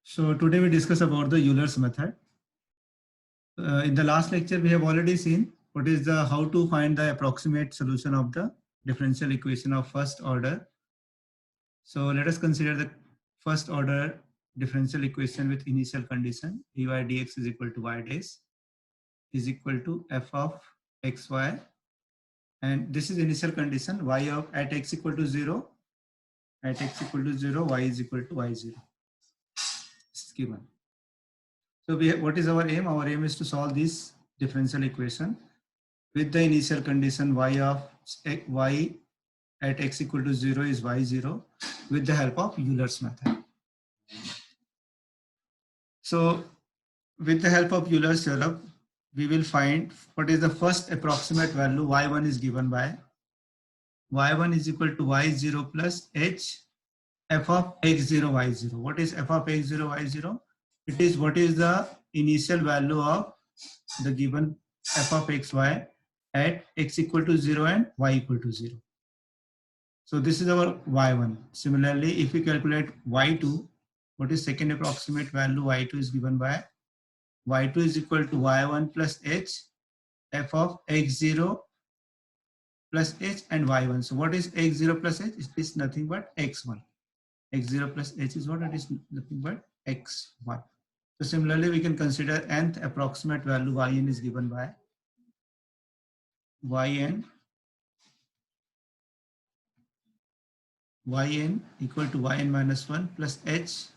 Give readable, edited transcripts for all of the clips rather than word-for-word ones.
So today we discuss about the Euler's method. In the last lecture, we have already seen what is the how to find the approximate solution of the differential equation of first order. So let us consider the first order differential equation with initial condition dy dx is equal to y dash is equal to f of xy, and this is initial condition y of at x equal to 0, at x equal to 0, y is equal to y0. It's given. So what is our aim? Our aim is to solve this differential equation with the initial condition y of y at x equal to 0 is y0 with the help of Euler's method. So with the help of Euler's theorem, we will find what is the first approximate value. Y1 is given by y1 is equal to y0 plus h f of x0 y0. What is f of x0 y0? It is what is the initial value of the given f of xy at x equal to 0 and y equal to 0. So this is our y1. Similarly, if we calculate y2, what is second approximate value? Y2 is given by y2 is equal to y1 plus h f of x0 plus h and y1. So what is x0 plus h? It is nothing but x1. x0 plus h is what? It is nothing but x1. So similarly, we can consider nth approximate value yn is given by yn equal to yn minus 1 plus h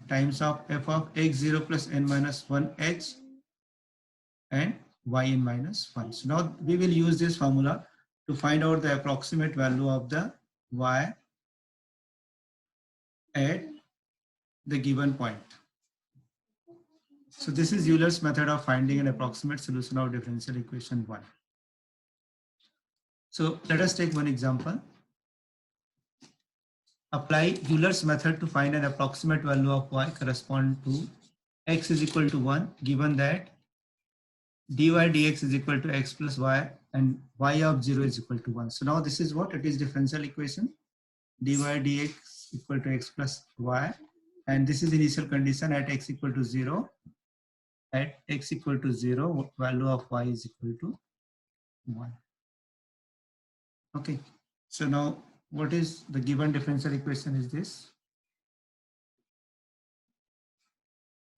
times of f of x0 plus n minus 1 h and yn minus 1. So now we will use this formula to find out the approximate value of the y at the given point. So this is Euler's method of finding an approximate solution of differential equation 1. So let us take one example. Apply Euler's method to find an approximate value of y correspond to x is equal to 1, given that dy dx is equal to x plus y and y of 0 is equal to 1. So now this is what? It is differential equation. Dy dx equal to x plus y, and this is initial condition at x equal to 0. At x equal to 0, value of y is equal to 1. Okay, so now what is the given differential equation is this?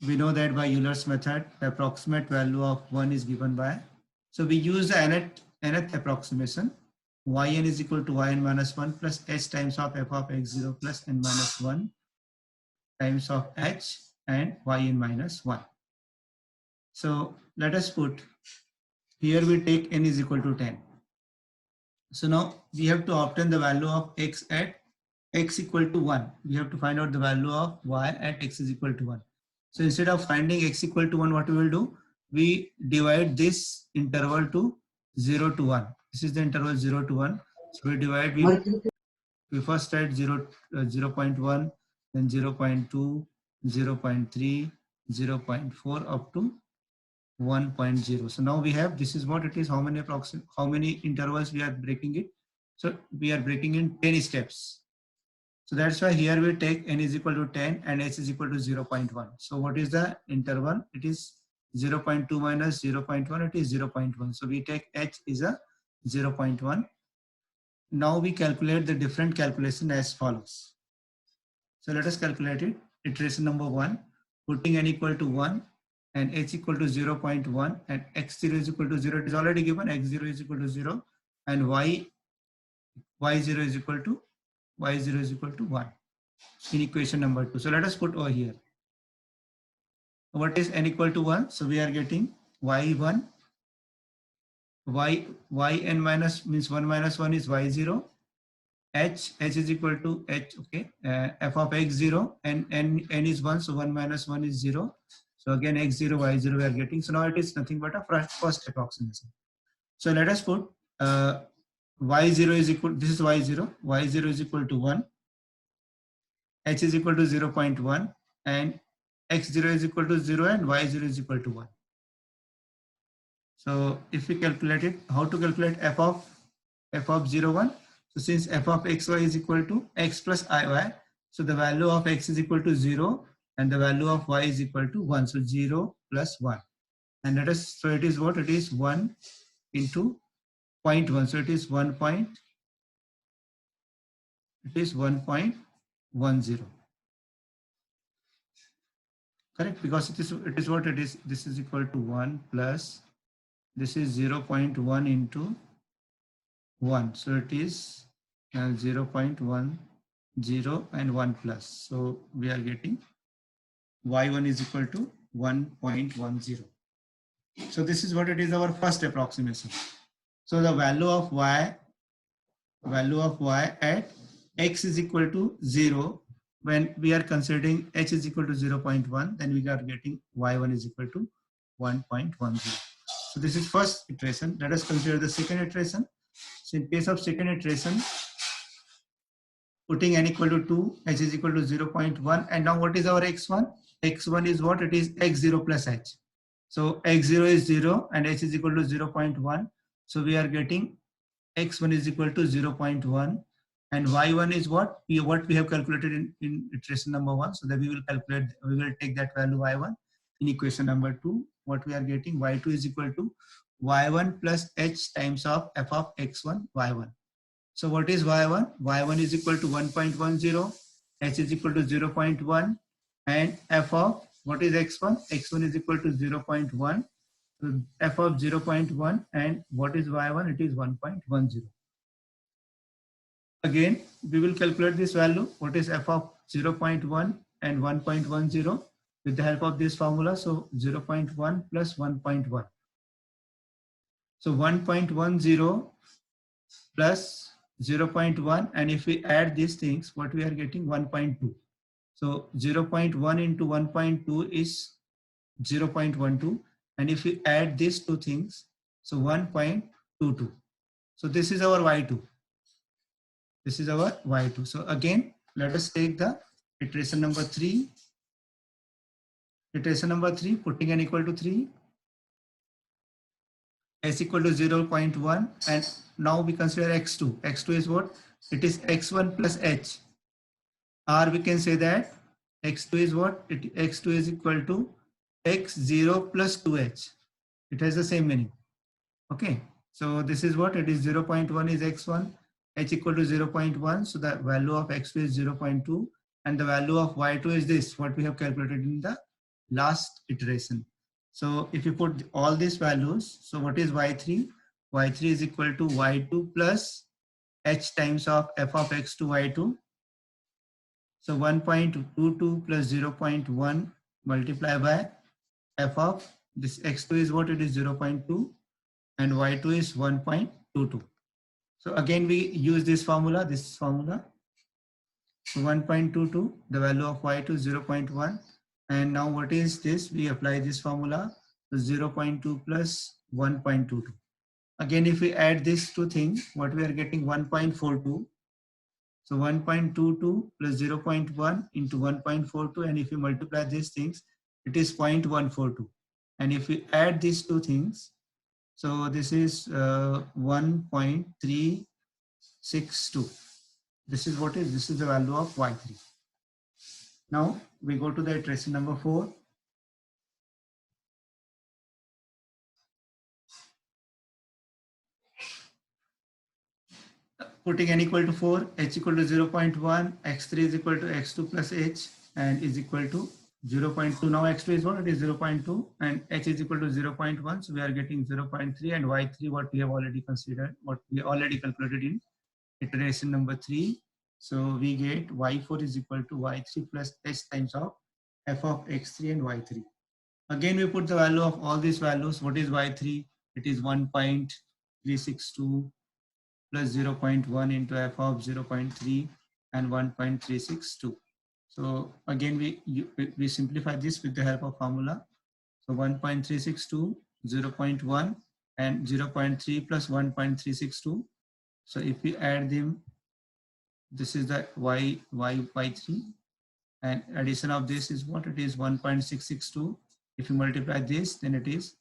We know that by Euler's method, the approximate value of 1 is given by, so we use the nth approximation. Yn is equal to yn minus 1 plus h times of f of x0 plus n minus 1 times of h and yn minus 1. So let us put, here we take n is equal to 10. So now we have to obtain the value of x at x equal to 1. We have to find out the value of y at x is equal to 1. So instead of finding x equal to 1, what we will do? We divide this interval to 0 to 1. This is the interval 0 to 1. So we divide, we first write 0, 0.1, then 0.2, 0.3, 0.4 up to 1.0. So now we have, this is what it is, how many intervals we are breaking it. So we are breaking in 10 steps. So that's why here we take n is equal to 10 and h is equal to 0.1. So what is the interval? It is 0.2 minus 0.1, it is 0.1. So we take h is a 0.1. Now we calculate the different calculation as follows. So let us calculate it. Iteration number 1, putting n equal to 1 and h equal to 0.1 and x0 is equal to 0. It is already given, x0 is equal to 0 and y0 is equal to 1 in equation number 2. So let us put over here. What is n equal to 1? So we are getting y1, yn minus means 1 minus 1 is y0, h is equal to h, okay, f of x0 and n is 1, so 1 minus 1 is 0. So again x0, y0 we are getting. So now it is nothing but a first approximation. So let us put y0 is equal, this is y0 is equal to 1, h is equal to 0.1 and x0 is equal to 0 and y0 is equal to 1. So if we calculate it, how to calculate f of 0, 1? So since f of xy is equal to x plus iy, so the value of x is equal to 0 and the value of y is equal to 1. So 0 plus 1. And let us, so it is what? It is 1 into 0.1. So it is 1.10. Correct? Because it is what it is. This is equal to 1 plus, this is 0.1 into 1. So it is 0.10 and 1 plus. So we are getting y1 is equal to 1.10. So this is what it is, our first approximation. So the value of y at x is equal to 0, when we are considering h is equal to 0.1, then we are getting y1 is equal to 1.10. So this is first iteration. Let us consider the second iteration. So in case of second iteration, putting n equal to 2, h is equal to 0.1, and now what is our x1? X1 is what? It is x0 plus h. So x0 is 0 and h is equal to 0.1. So we are getting x1 is equal to 0.1, and y1 is what we have calculated in iteration number 1. So that we will take that value y1 in equation number 2. What we are getting, y2 is equal to y1 plus h times of f of x1 y1. So what is y1? Y1 is equal to 1.10, h is equal to 0.1, and f of what is x1? X1 is equal to 0.1. So f of 0.1, and what is y1? It is 1.10. Again, we will calculate this value. What is f of 0.1 and 1.10 with the help of this formula? So 0.1 plus 1.1. So 1.10 plus 0.1, and if we add these things, what we are getting? 1.2. So 0.1 into 1.2 is 0.12, and if we add these two things, so 1.22. So this is our y2. This is our y2. So again, let us take the iteration number 3. Iteration number 3, putting n equal to 3, s equal to 0.1, and now we consider x2. X2 is what? It is x1 plus h, or we can say that x2 is what? X2 is equal to x0 plus 2h. It has the same meaning. Okay, so this is what it is. 0.1 is x1, h equal to 0.1, so the value of x2 is 0.2, and the value of y2 is this, what we have calculated in the last iteration. So if you put all these values, so what is y3? Y3 is equal to y2 plus h times of f of x to y2. So 1.22 plus 0.1 multiplied by f of this x2 is what? It is 0.2, and y2 is 1.22. So again, we use this formula, So 1.22, the value of y2 is 0.1. And now what is this? We apply this formula, so 0.2 plus 1.22. Again, if we add these two things, what we are getting? 1.42. So 1.22 plus 0.1 into 1.42, and if you multiply these things, it is 0.142. And if we add these two things, so this is 1.362. This is what is, this is the value of y3. Now we go to the iteration number 4. Putting n equal to 4, h equal to 0.1, x3 is equal to x2 plus h, and is equal to 0.2. Now x2 is what? It is 0.2, and h is equal to 0.1. So we are getting 0.3, and y3 what we have already considered, what we already calculated in iteration number 3. So we get y4 is equal to y3 plus h times of f of x3 and y3. Again, we put the value of all these values. What is y3? It is 1.362 plus 0.1 into f of 0.3 and 1.362. So again, we simplify this with the help of formula. So 1.362, 0.1 and 0.3 plus 1.362. So if we add them, this is the y3, and addition of this is what? It is 1.662. If you multiply this, then it is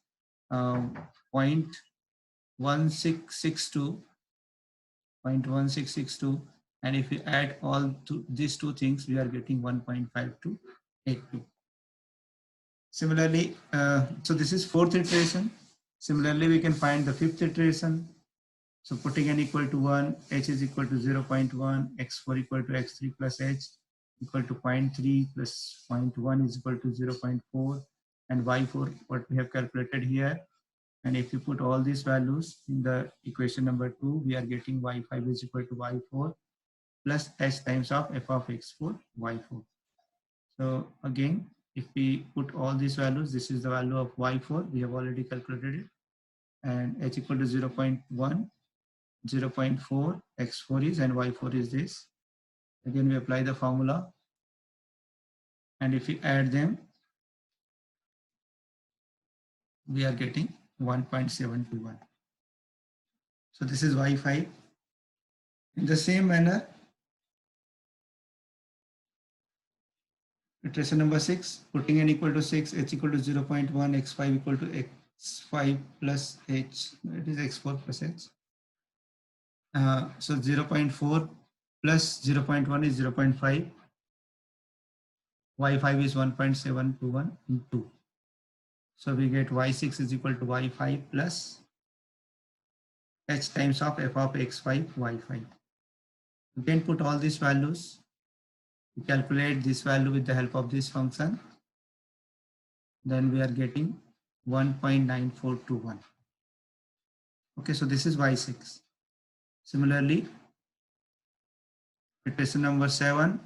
0.1662, and if you add all these two things, we are getting 1.52. 82. Similarly, so this is fourth iteration. Similarly, we can find the fifth iteration. So putting n equal to 1, h is equal to 0.1, x4 equal to x3 plus h equal to 0.3 plus 0.1 is equal to 0.4, and y4 what we have calculated here. And if you put all these values in the equation number 2, we are getting y5 is equal to y4 plus h times of f of x4 y4. So again, if we put all these values, this is the value of y4, we have already calculated it, and h equal to 0.1, 0.4, x4 is, and y4 is this. Again, we apply the formula, and if we add them, we are getting 1.721. So this is y5. In the same manner, iteration number 6, putting n equal to 6, h equal to 0.1, x5 equal to x5 plus h, it is x4 plus h. So 0.4 plus 0.1 is 0.5, y5 is 1.721 in 2. So we get y6 is equal to y5 plus h times of f of x5 y5. Then put all these values. We calculate this value with the help of this function. Then we are getting 1.9421. Okay, so this is y6. Similarly, iteration number 7.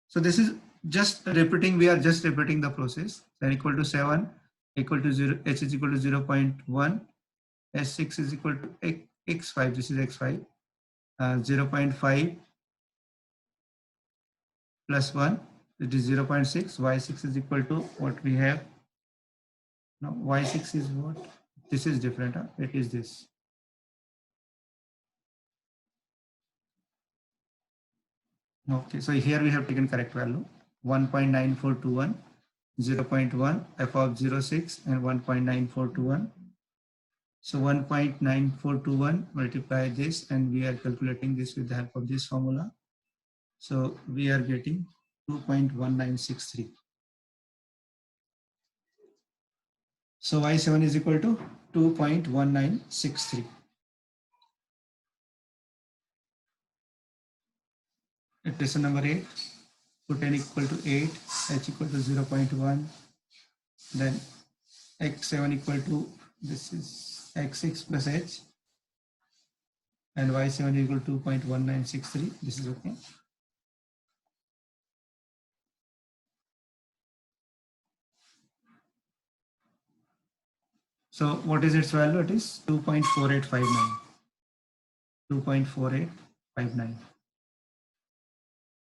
So this is just repeating, we are just repeating the process. N equal to 7, equal to 0, h is equal to 0.1, s6 is equal to x5, this is x5, 0.5 plus 1, it is 0.6, y6 is equal to what we have. Now y6 is what? This is different, huh? It is this. Okay, so here we have taken correct value, 1.9421, 0.1, f of 06 and 1.9421. So 1.9421 multiply this, and we are calculating this with the help of this formula. So we are getting 2.1963. So y7 is equal to 2.1963. Iteration number 8, put n equal to 8, h equal to 0.1, then x7 equal to, this is x6 plus h, and y7 equal to 2.1963. This is okay. So what is its value? It is 2.4859. 2.4859.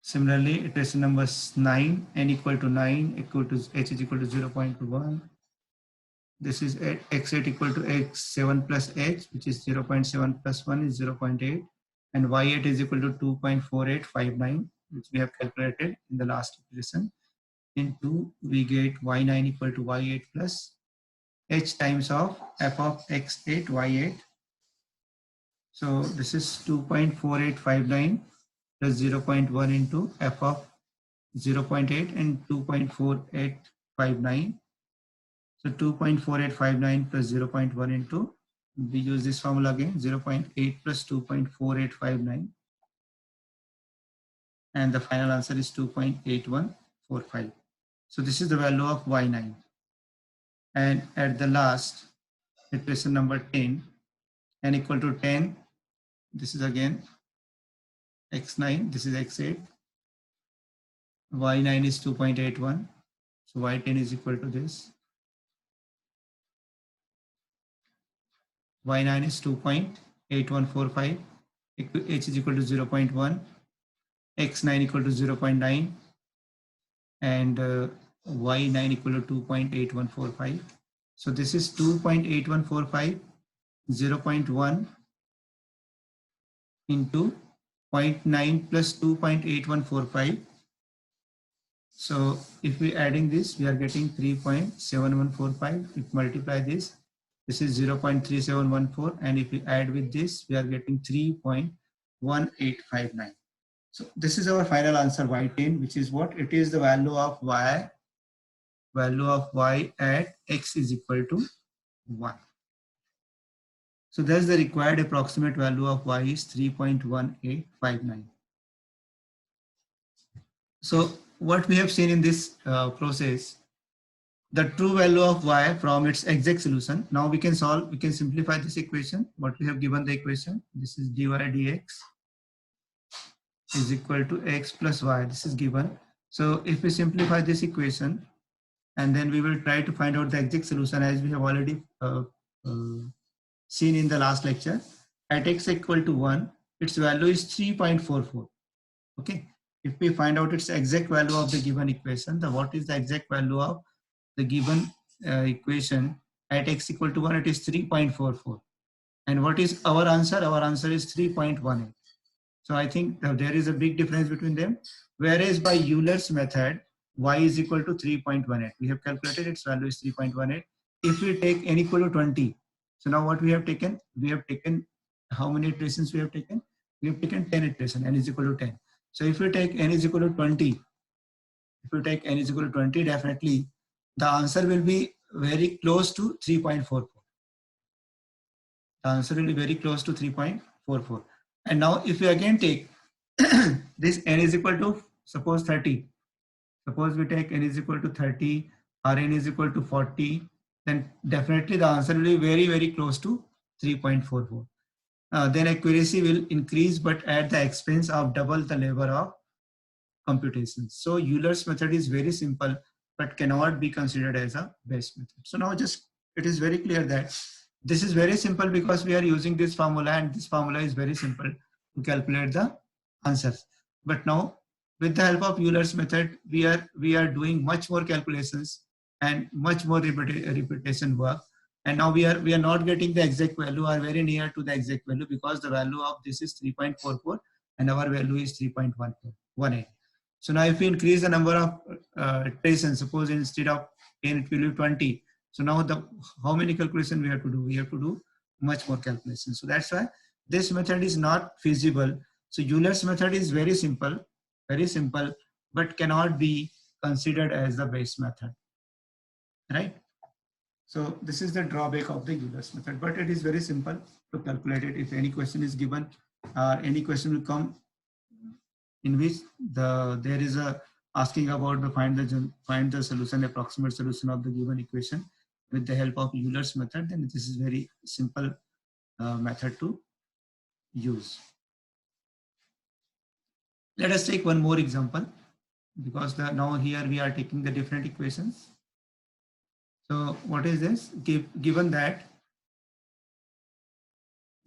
Similarly, iteration number 9, n equal to 9, equal to h is equal to 0.1. This is x8 equal to x7 plus h, which is 0.7 plus 1 is 0.8, and y8 is equal to 2.4859, which we have calculated in the last iteration. In 2, we get y9 equal to y8 plus h times of f of x8 y8. So this is 2.4859 plus 0.1 into f of 0.8 and 2.4859. So 2.4859 plus 0.1 into, we use this formula again, 0.8 plus 2.4859. And the final answer is 2.8145. So this is the value of y9. And at the last, iteration number 10, n equal to 10, this is again x9, this is x8, y9 is 2.81, so y10 is equal to this, y9 is 2.8145, h is equal to 0.1, x9 equal to 0.9, and y9 equal to 2.8145. So this is 2.8145, 0.1 into 0.9 plus 2.8145. So if we adding this, we are getting 3.7145. If multiply this is 0.3714, and if we add with this, we are getting 3.1859. So this is our final answer, y10, which is what? It is the value of y at x is equal to 1. So thus the required approximate value of y is 3.1859. So what we have seen in this process, the true value of y from its exact solution. Now we can simplify this equation. What we have given the equation, this is dy dx is equal to x plus y. This is given. So if we simplify this equation, and then we will try to find out the exact solution as we have already seen in the last lecture. At x equal to 1, its value is 3.44. Okay. If we find out its exact value of the given equation, what is the exact value of the given equation at x equal to 1, it is 3.44. And what is our answer? Our answer is 3.18. So I think there is a big difference between them. Whereas by Euler's method, y is equal to 3.18. We have calculated its value is 3.18. If we take n equal to 20, so now what we have taken? We have taken, how many iterations we have taken? We have taken 10 iterations, n is equal to 10. So if we take n is equal to 20, definitely the answer will be very close to 3.44. The answer will be very close to 3.44. And now if we again take this n is equal to, suppose 30. Suppose we take n is equal to 30 or n is equal to 40, then definitely the answer will be very, very close to 3.44. Then accuracy will increase, but at the expense of double the labor of computation. So Euler's method is very simple, but cannot be considered as a best method. So now just it is very clear that this is very simple because we are using this formula, and this formula is very simple to calculate the answers. But now with the help of Euler's method, we are doing much more calculations and much more repetition work. And now we are not getting the exact value or very near to the exact value because the value of this is 3.44 and our value is 3.18. So now if we increase the number of iterations, suppose instead of 10 it will be 20. So now how many calculations we have to do? We have to do much more calculations. So that's why this method is not feasible. So Euler's method is very simple, but cannot be considered as the best method, right? So this is the drawback of the Euler's method, but it is very simple to calculate it. If any question is given, any question will come in which there is a asking about the find the solution, approximate solution of the given equation with the help of Euler's method, then this is very simple method to use. Let us take one more example, because now here we are taking the different equations. So what is this? Given that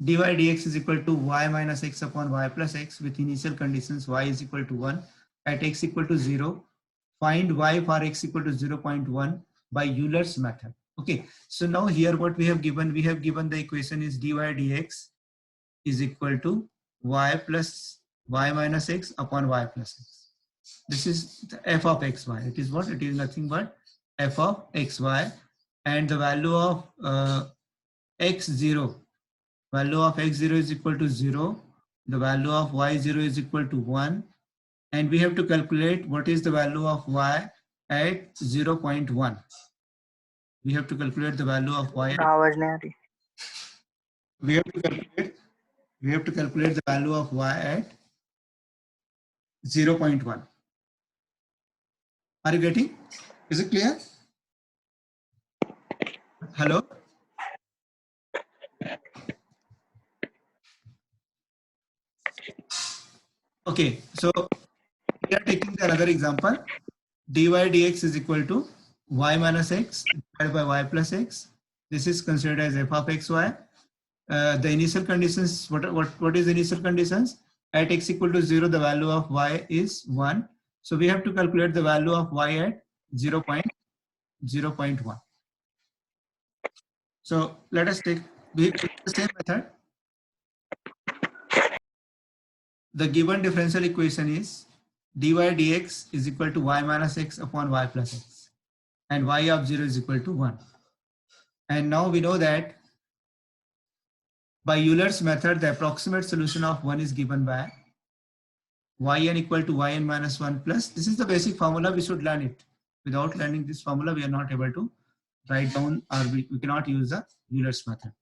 dy dx is equal to y minus x upon y plus x with initial conditions y is equal to 1 at x equal to 0, find y for x equal to 0.1 by Euler's method. Okay, so now here what we have given the equation is dy dx is equal to y plus y minus x upon y plus x. This is the f of xy. It is what? It is nothing but f of xy, and the value of x0. Value of x0 is equal to 0. The value of y0 is equal to 1. And we have to calculate what is the value of y at 0.1. We have to calculate the value of y. We have to calculate the value of y at 0.1. Are you getting? Is it clear? Hello? Okay, so we are taking another example. Dy dx is equal to y minus x divided by y plus x. This is considered as f of xy. The initial conditions, what is the initial conditions? At x equal to 0, the value of y is 1. So we have to calculate the value of y at 0.1. So let us take the same method. The given differential equation is dy dx is equal to y minus x upon y plus x, and y of 0 is equal to 1. And now we know that by Euler's method, the approximate solution of 1 is given by yn equal to yn minus 1 plus, this is the basic formula, we should learn it. Without learning this formula, we are not able to write down, or we cannot use the Euler's method.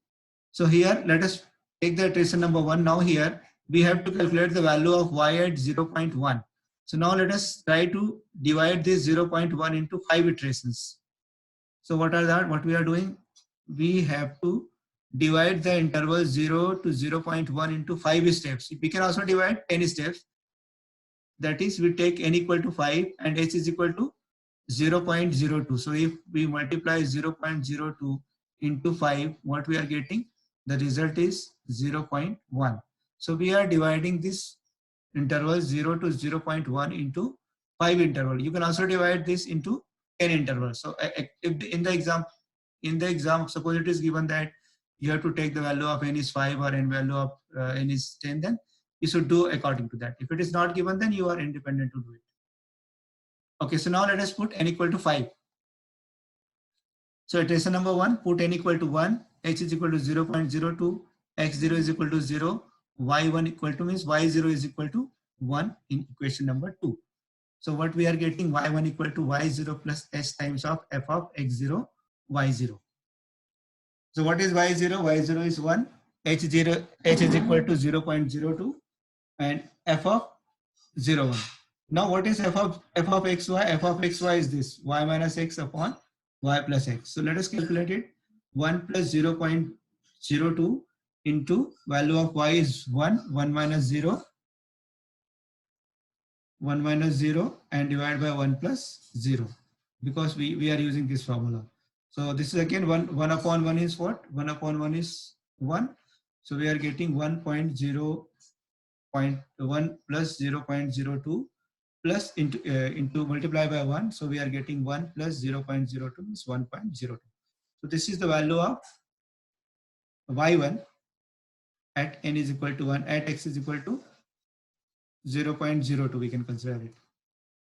So here, let us take the iteration number 1. Now here, we have to calculate the value of y at 0.1. So now let us try to divide this 0.1 into 5 iterations. So what are that? What we are doing? We have to divide the interval 0 to 0.1 into 5 steps. We can also divide 10 steps. That is, we take n equal to 5 and h is equal to 0.02. So if we multiply 0.02 into 5, what we are getting? The result is 0.1. So we are dividing this interval 0 to 0.1 into 5 interval. You can also divide this into 10 intervals. So if in the exam, suppose it is given that you have to take the value of n is 5 or n value of n is 10, then you should do according to that. If it is not given, then you are independent to do it. Okay, so now let us put n equal to 5. So iteration number 1, put n equal to 1, h is equal to 0.02, x0 is equal to 0, y1 equal to, means y0 is equal to 1 in equation number 2. So what we are getting, y1 equal to y0 plus s times of f of x0, y0. So what is y0? y0 is 1, h is equal to 0.02 and f of 0, 1. Now what is f of xy? F of xy is this, y minus x upon y plus x. So let us calculate it. 1 plus 0.02 into value of y is 1, 1 minus 0, 1 minus 0 and divide by 1 plus 0, because we are using this formula. So this is again 1 upon 1 is what? 1 upon 1 is 1. So we are getting 1.0.1 plus 0.02 plus into multiply by 1. So we are getting 1 plus 0.02 is 1.02. So this is the value of y1 at n is equal to 1, at x is equal to 0.02, we can consider it.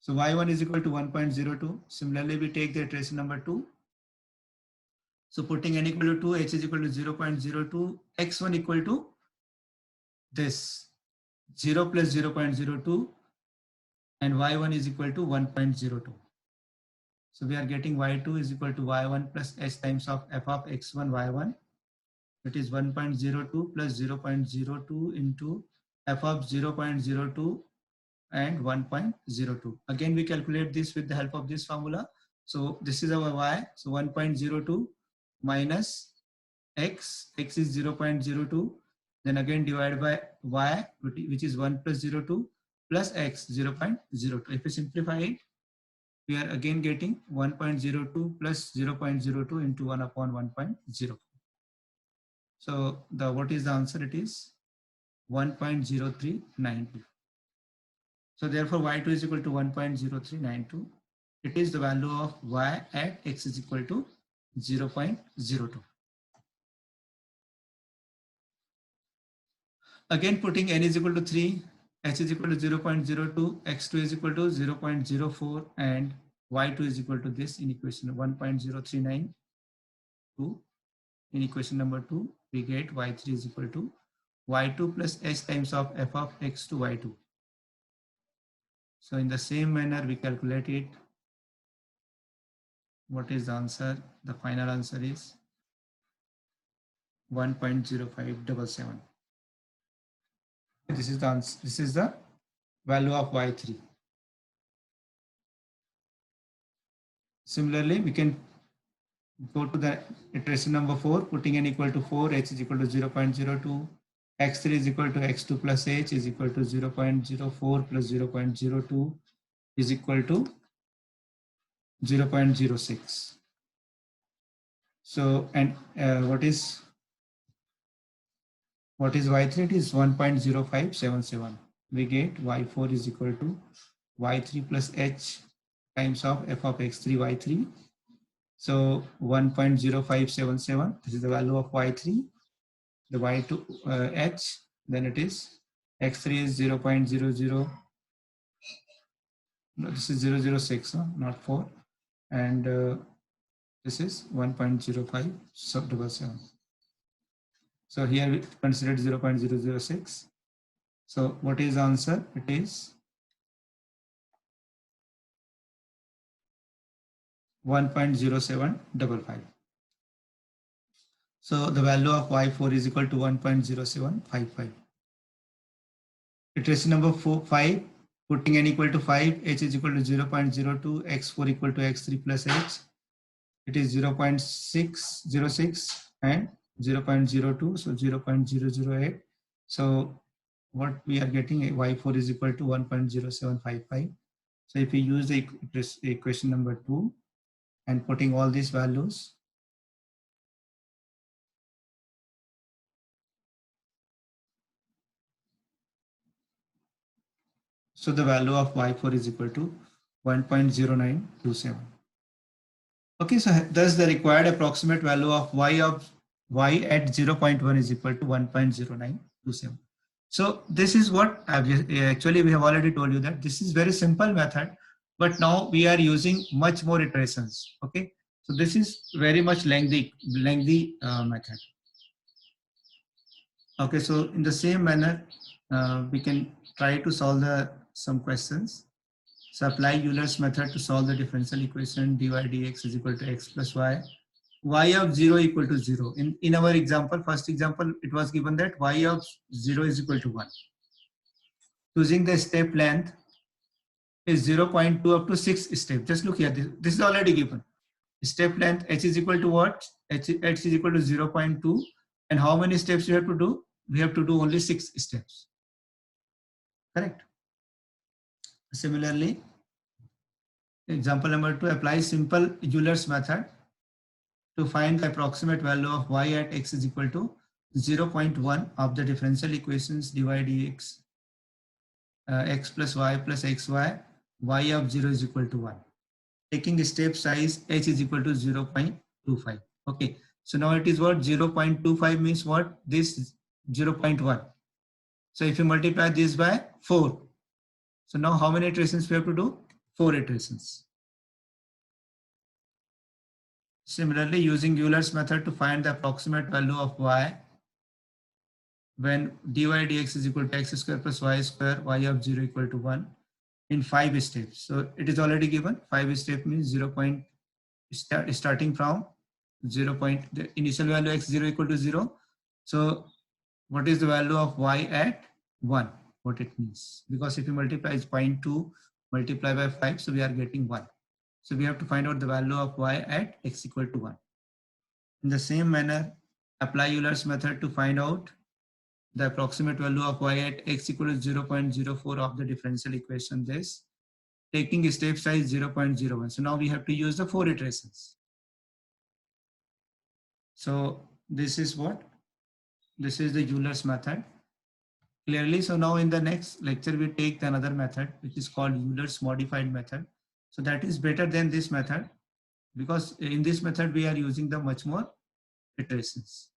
So y1 is equal to 1.02. Similarly, we take the iteration number 2. So putting n equal to 2, h is equal to 0.02, x1 equal to this 0 plus 0.02 and y1 is equal to 1.02. So we are getting y2 is equal to y1 plus s times of f of x1 y1. That is 1.02 plus 0.02 into f of 0.02 and 1.02. Again, we calculate this with the help of this formula. So this is our y. So 1.02 minus x is 0.02. Then again divide by y, which is 1 plus 02 plus x 0.02. If we simplify it, we are again getting 1.02 plus 0.02 into 1 upon 1.04. So what is the answer? It is 1.0392. So therefore y2 is equal to 1.0392. It is the value of y at x is equal to 0.02. Again putting n is equal to 3, h is equal to 0.02, x2 is equal to 0.04 and y2 is equal to this in equation 1.0392. In equation number 2, we get y3 is equal to y2 plus s times of f of x to y2. So in the same manner, we calculate it. What is the answer? The final answer is 1.0577. This is the answer. This is the value of y3. Similarly, we can go to the iteration number 4, putting n equal to 4, h is equal to 0.02, x3 is equal to x2 plus h is equal to 0.04 plus 0.02 is equal to 0.06. So, and what is y3? It is 1.0577. We get y4 is equal to y3 plus h times of f of x3 y3. So 1.0577, this is the value of y3. The y2 h, then it is x3 is 0.00. No, this is 006, not 4. And this is 1.0577. So here we considered 0.006. So what is the answer? It is 1.0755. So the value of y4 is equal to 1.0755. Iteration number 5, putting n equal to 5, h is equal to 0.02, x4 equal to x3 plus h. It is 0.606 and 0.02, so 0.008. So what we are getting, y4 is equal to 1.0755. So if we use the equation number 2 and putting all these values, so the value of y4 is equal to 1.0927. Okay, so thus the required approximate value of y at 0.1 is equal to 1.0927. So this is what actually we have already told you that this is very simple method, but now we are using much more iterations. Okay, so this is very much lengthy method. Okay, so in the same manner, we can try to solve some questions. So apply Euler's method to solve the differential equation dy dx is equal to x plus y of 0 equal to 0. In our example, first example, it was given that y of 0 is equal to 1. Choosing the step length is 0.2 up to 6 steps. Just look here, this is already given. Step length h is equal to what? H is equal to 0.2. And how many steps you have to do? We have to do only 6 steps. Correct. Similarly, example number 2, apply simple Euler's method to find the approximate value of y at x is equal to 0.1 of the differential equations dy dx x plus y plus xy, y of 0 is equal to 1. Taking step size h is equal to 0.25. Okay, so now it is what? 0.25 means what? This 0.1. So if you multiply this by 4, so now how many iterations we have to do? 4 iterations. Similarly, using Euler's method to find the approximate value of y when dy dx is equal to x square plus y square, y of 0 equal to 1 in 5 steps. So it is already given. 5 step means 0. Starting from 0. The initial value x0 equal to 0. So what is the value of y at 1? What it means? Because if you multiply 0.2 multiply by 5, so we are getting 1. So we have to find out the value of y at x equal to 1. In the same manner, apply Euler's method to find out the approximate value of y at x equal to 0.04 of the differential equation this, taking step size 0.01. So now we have to use the 4 iterations. So this is what? This is the Euler's method. Clearly, so now in the next lecture, we take another method, which is called Euler's modified method. So that is better than this method, because in this method, we are using the much more iterations.